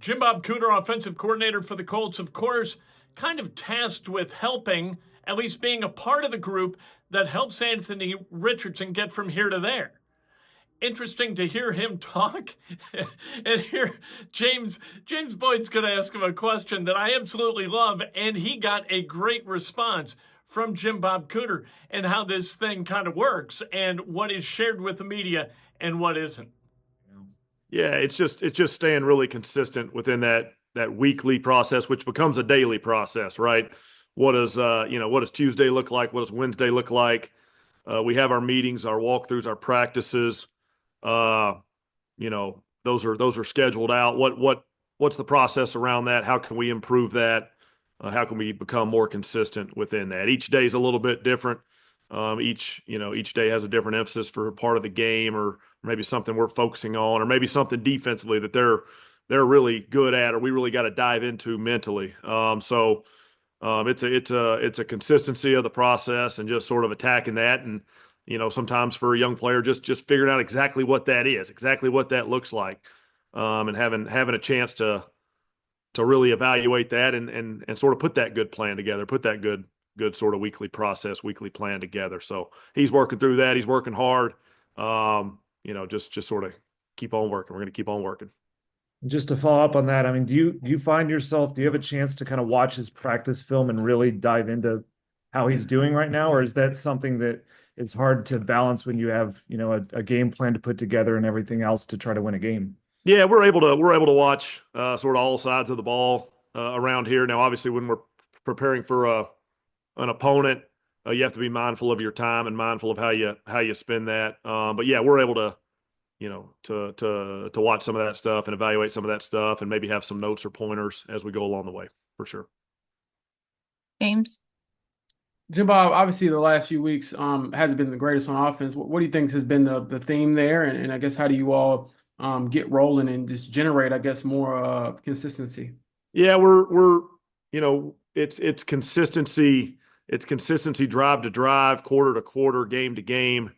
Jim Bob Cooter, offensive coordinator for the Colts, of course, kind of tasked with helping, at least being a part of the group that helps Anthony Richardson get from here to there. Interesting to hear him talk and hear James Boyd's going to ask him a question that I absolutely love, and he got a great response from Jim Bob Cooter and how this thing kind of works and what is shared with the media and what isn't. Yeah, it's just staying really consistent within that weekly process, which becomes a daily process, right? What does what does Tuesday look like? What does Wednesday look like? We have our meetings, our walkthroughs, our practices. Uh, those are scheduled out. What's the process around that? How can we improve that? How can we become more consistent within that? Each day is a little bit different. Each day has a different emphasis for part of the game, or maybe something we're focusing on, or maybe something defensively that they're really good at, or we really got to dive into mentally. It's a consistency of the process and just sort of attacking that. And sometimes for a young player, just figuring out exactly what that is, exactly what that looks like, and having a chance to really evaluate that and sort of put that good plan together, put that good sort of weekly process, weekly plan together. So he's working through that. He's working hard. Just sort of keep on working. We're going to keep on working. Just to follow up on that, I mean, do you find yourself, do you have a chance to kind of watch his practice film and really dive into how he's doing right now? Or is that something that is hard to balance when you have, a game plan to put together and everything else to try to win a game? Yeah, we're able to watch sort of all sides of the ball around here. Now, obviously, when we're preparing for an opponent, you have to be mindful of your time and mindful of how you spend that. But yeah, we're able to to watch some of that stuff and evaluate some of that stuff and maybe have some notes or pointers as we go along the way, for sure. James? Jim Bob, obviously the last few weeks hasn't been the greatest on offense. What do you think has been the theme there? And I guess how do you all get rolling and just generate, I guess, more consistency? Yeah, it's consistency. It's consistency, drive to drive, quarter to quarter, game to game.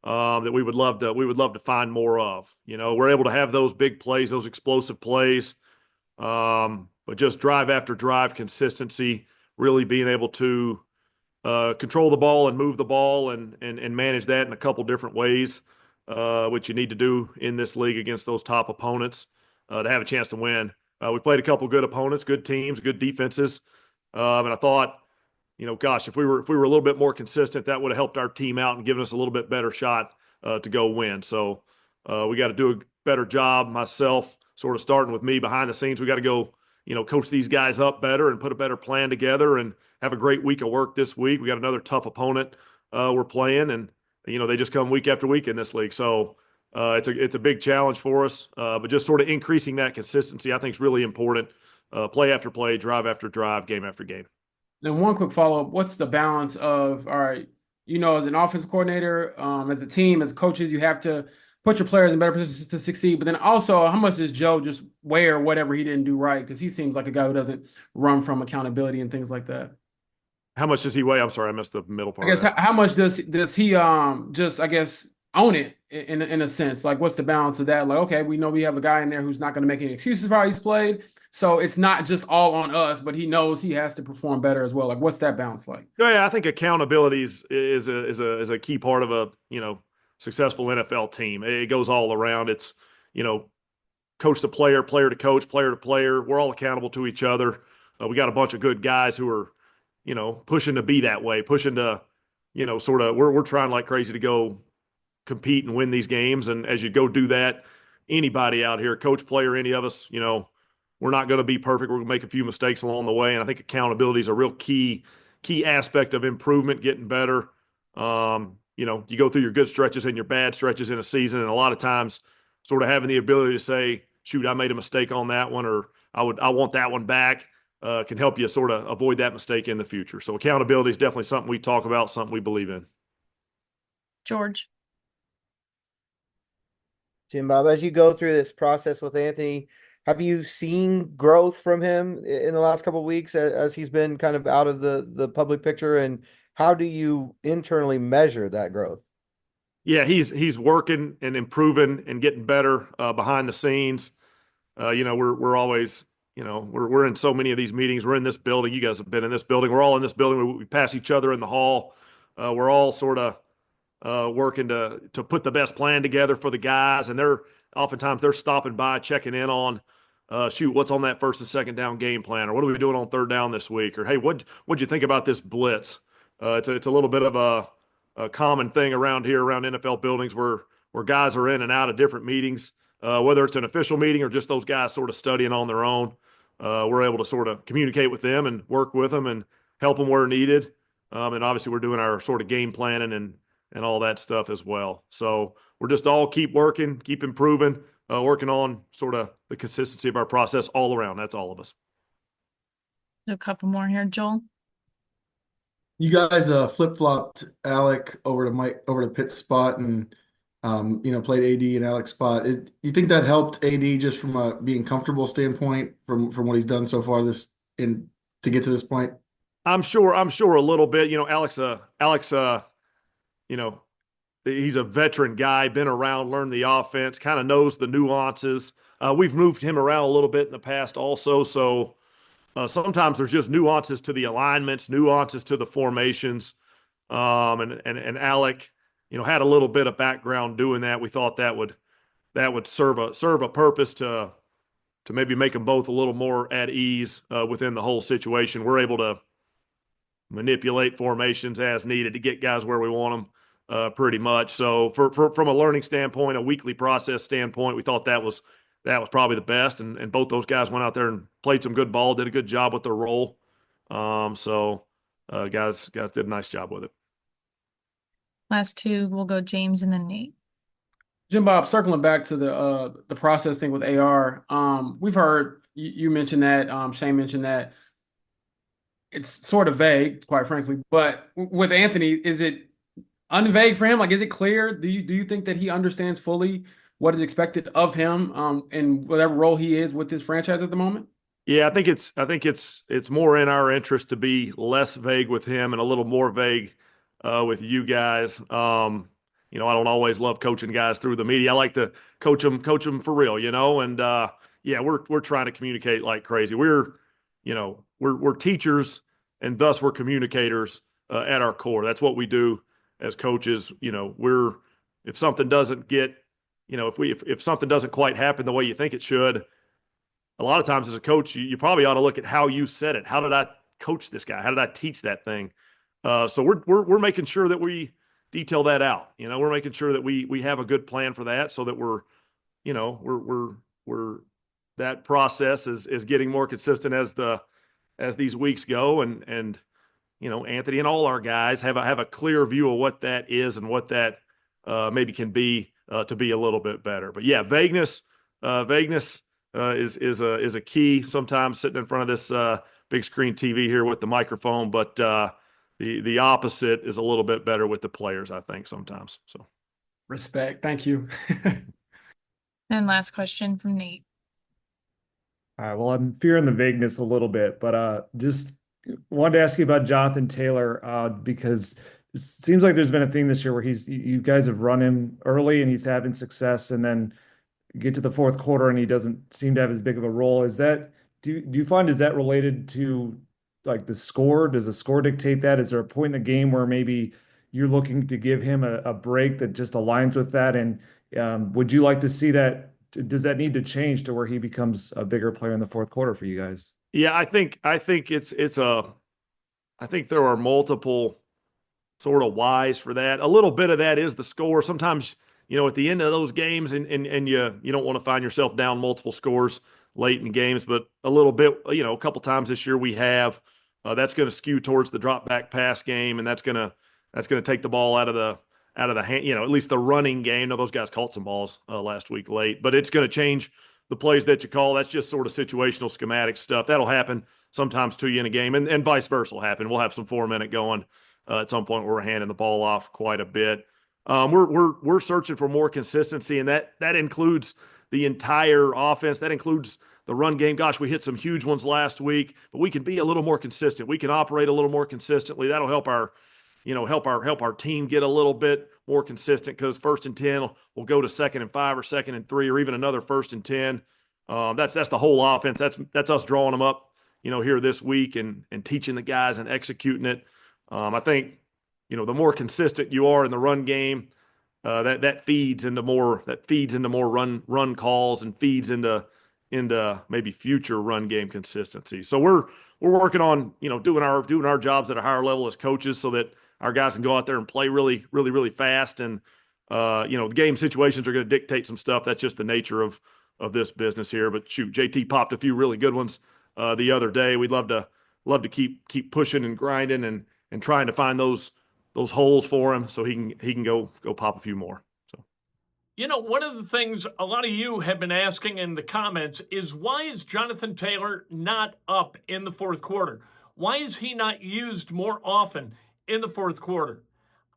That we would love to find more of. We're able to have those big plays, those explosive plays, but just drive after drive, consistency, really being able to control the ball and move the ball and manage that in a couple different ways, which you need to do in this league against those top opponents to have a chance to win. We played a couple good opponents, good teams, good defenses, and I thought, gosh, if we were a little bit more consistent, that would have helped our team out and given us a little bit better shot to go win. So we got to do a better job. Myself, sort of starting with me behind the scenes, we got to go, coach these guys up better and put a better plan together and have a great week of work this week. We got another tough opponent we're playing, and they just come week after week in this league. So it's a big challenge for us, but just sort of increasing that consistency, I think, is really important. Play after play, drive after drive, game after game. Then one quick follow-up, what's the balance of, all right, as an offensive coordinator, as a team, as coaches, you have to put your players in better positions to succeed. But then also, how much does Joe just wear whatever he didn't do right? Because he seems like a guy who doesn't run from accountability and things like that. How much does he weigh? I'm sorry, I missed the middle part. I guess how much does he just, I guess, own it in a sense? Like, what's the balance of that? Like, okay, we know we have a guy in there who's not going to make any excuses for how he's played, so it's not just all on us, but he knows he has to perform better as well. Like, what's that balance like? Yeah, I think accountability is a key part of a successful NFL team. It goes all around. It's coach to player, player to coach, player to player. We're all accountable to each other. We got a bunch of good guys who are pushing to be that way, pushing to sort of we're trying like crazy to go compete and win these games. And as you go do that, anybody out here, coach, player, any of us, we're not going to be perfect. We're going to make a few mistakes along the way. And I think accountability is a real key aspect of improvement, getting better. You go through your good stretches and your bad stretches in a season. And a lot of times sort of having the ability to say, shoot, I made a mistake on that one, or I want that one back, can help you sort of avoid that mistake in the future. So accountability is definitely something we talk about, something we believe in. George? Jim Bob, as you go through this process with Anthony, have you seen growth from him in the last couple of weeks as he's been kind of out of the public picture? And how do you internally measure that growth? Yeah, he's working and improving and getting better behind the scenes. we're always, we're in so many of these meetings. We're in this building. You guys have been in this building. We're all in this building. We pass each other in the hall. We're all sort of working to put the best plan together for the guys, and oftentimes they're stopping by, checking in on, what's on that first and second down game plan, or what are we doing on third down this week, or hey, what'd you think about this blitz? It's a little bit of a common thing around here, around NFL buildings, where guys are in and out of different meetings, whether it's an official meeting or just those guys sort of studying on their own. We're able to sort of communicate with them and work with them and help them where needed. And obviously we're doing our sort of game planning and all that stuff as well. So we're just all keep working, keep improving, working on sort of the consistency of our process all around. That's all of us. There's a couple more here, Joel. You guys flip-flopped Alec over to Pitt's spot and played AD in Alec's spot. You think that helped AD just from a being comfortable standpoint from what he's done so far to get to this point? I'm sure a little bit. Alex, he's a veteran guy, been around, learned the offense, kind of knows the nuances. We've moved him around a little bit in the past also. So sometimes there's just nuances to the alignments, nuances to the formations. And Alec, had a little bit of background doing that. We thought that would serve a purpose to maybe make them both a little more at ease within the whole situation. We're able to manipulate formations as needed to get guys where we want them, pretty much. So from a learning standpoint, a weekly process standpoint, we thought that was probably the best. And both those guys went out there and played some good ball, did a good job with their role. So guys did a nice job with it. Last two, we'll go James and then Nate. Jim Bob, circling back to the process thing with AR, we've heard you mentioned that, Shane mentioned that. It's sort of vague, quite frankly, but with Anthony, is it unvague for him? Like, is it clear? Do you think that he understands fully what is expected of him, in whatever role he is with this franchise at the moment? Yeah, I think it's more in our interest to be less vague with him and a little more vague with you guys. I don't always love coaching guys through the media. I like to coach them for real, and we're trying to communicate like crazy. We're teachers, and thus we're communicators at our core. That's what we do as coaches. If something doesn't get, if something doesn't quite happen the way you think it should, a lot of times as a coach, you probably ought to look at how you said it. How did I coach this guy? How did I teach that thing? So we're making sure that we detail that out. We're making sure that we have a good plan for that, so that we're that process is getting more consistent as these weeks go, and Anthony and all our guys have a clear view of what that is and what that maybe can be to be a little bit better. But yeah, vagueness is a key. Sometimes sitting in front of this big screen TV here with the microphone, but the opposite is a little bit better with the players, I think, sometimes. So respect. Thank you. And last question from Nate. All right. Well, I'm fearing the vagueness a little bit, but just wanted to ask you about Jonathan Taylor, because it seems like there's been a thing this year where you guys have run him early and he's having success, and then get to the fourth quarter and he doesn't seem to have as big of a role. Is that, do you find, is that related to like the score? Does the score dictate that? Is there a point in the game where maybe you're looking to give him a break that just aligns with that? And would you like to see that? Does that need to change to where he becomes a bigger player in the fourth quarter for you guys? Yeah, I think I think there are multiple sort of whys for that. A little bit of that is the score. Sometimes, at the end of those games, and you don't want to find yourself down multiple scores late in games, but a little bit, a couple times this year we have. That's going to skew towards the drop back pass game, and that's going to take the ball out of the hand. At least the running game. Now, those guys caught some balls last week late, but it's going to change the plays that you call. That's just sort of situational schematic stuff. That'll happen sometimes to you in a game, and vice versa will happen. We'll have some 4-minute going at some point where we're handing the ball off quite a bit. We're searching for more consistency, and that includes the entire offense. That includes the run game. Gosh, we hit some huge ones last week, but we can be a little more consistent. We can operate a little more consistently. That'll help our team get a little bit more consistent, because 1st and 10 will go to 2nd and 5 or 2nd and 3, or even another 1st and 10. That's the whole offense. That's us drawing them up, here this week and teaching the guys and executing it. I think, the more consistent you are in the run game, that feeds into more run calls and feeds into maybe future run game consistency. So we're working on, doing our jobs at a higher level as coaches so that our guys can go out there and play really, really, really fast. And, the game situations are going to dictate some stuff. That's just the nature of this business here. But shoot, JT popped a few really good ones the other day. We'd love to keep pushing and grinding and trying to find those holes for him so he can go pop a few more. So, one of the things a lot of you have been asking in the comments is, why is Jonathan Taylor not up in the fourth quarter? Why is he not used more often in the fourth quarter?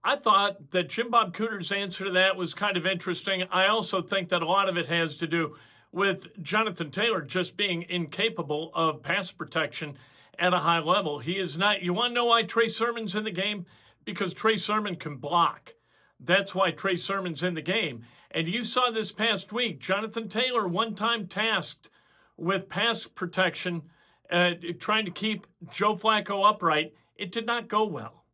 I thought that Jim Bob Cooter's answer to that was kind of interesting. I also think that a lot of it has to do with Jonathan Taylor just being incapable of pass protection at a high level. He is not. You want to know why Trey Sermon's in the game? Because Trey Sermon can block. That's why Trey Sermon's in the game. And you saw this past week, Jonathan Taylor one time tasked with pass protection, trying to keep Joe Flacco upright. It did not go well.